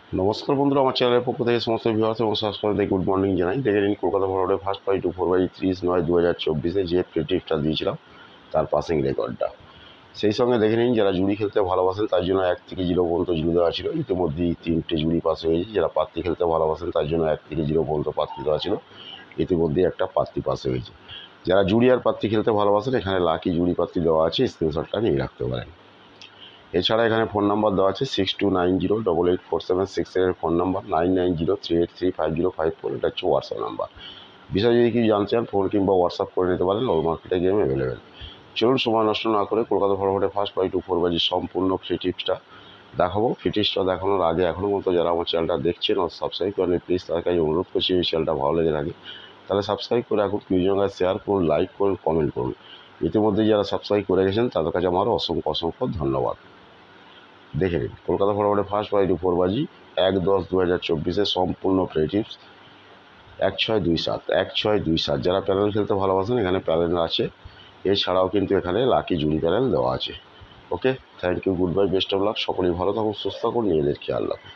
নমস্কার বন্ধুরা, আমার চ্যানেলের পক্ষ থেকে সমস্ত ভিউয়ার্স এবং সাবস্ক্রাইবারদের গুড মর্নিং জানাই। দেখে নিন কলকাতা ফরওয়ার্ডের ফার্স্ট বাই 30/9/2024 যে প্লে টিপসটা দিয়েছিলাম তার পাসিং রেকর্ডটা। সেই সঙ্গে দেখে নিন যারা জুড়ি খেলতে ভালোবাসেন তার জন্য 1 থেকে 0 পর্যন্ত জুড়ি দেওয়া ছিল। ইতিমধ্যেই 3টে জুড়ি পাস হয়ে গেছে। যারা পাত্তি খেলতে ভালোবাসেন তার জন্য 1 থেকে 0 পর্যন্ত পাত্তি দেওয়া ছিল। ইতিমধ্যেই একটা পাত্তি পাস হয়েছে। যারা জুড়ি আর পাত্তি খেলতে ভালোবাসেন এখানে লাকি জুড়ি পাত্তি দেওয়া আছে, স্ক্রিনশটটা নিয়ে রাখতে পারেন। এছাড়া এখানে ফোন নাম্বার দেওয়া আছে 6290884766 এর ফোন নাম্বার, 9903835054 এটা হচ্ছে হোয়াটসঅ্যাপ নাম্বার। বিষয় যদি কিছু জানতে চান ফোন কিংবা হোয়াটসঅ্যাপ করে নিতে পারেন। অল মার্কেটে গেম অ্যাভেলেবেল। চলুন সময় নষ্ট না করে কলকাতা ফরওয়ার্ডে ফার্স্ট বাই 2/4 সম্পূর্ণ ফ্রি টিপসটা দেখাবো। ফ্রি টিপসটা দেখানোর আগে এখনও মতো যারা আমার চ্যানেলটা দেখছেন ও সাবস্ক্রাইব করেন প্লিজ তার কাছে অনুরোধ করছি, এই চ্যানেলটা ভালো লেগে থাকে তাহলে সাবস্ক্রাইব করে রাখুন, প্রিয়জনকে শেয়ার করুন, লাইক করুন, কমেন্ট করুন। ইতিমধ্যে যারা সাবস্ক্রাইব করে গেছেন তাদের কাছে আমার অসংখ্য অসংখ্য ধন্যবাদ। দেখে নিন কলকাতা ফরওয়ার্ডে ফার্স্ট বাই 2/10/2024 সম্পূর্ণ প্লে টিপস 1627 1627। যারা প্যানেল খেলতে ভালোবাসেন এখানে প্যানেল আছে। এছাড়াও কিন্তু এখানে লাকি জুড়ি প্যানেল দেওয়া আছে। Okay, thank you, good bye, best of luck. সকলেই ভালো থাকুন, সুস্থ থাকুন, নিজেদের খেয়াল রাখুন।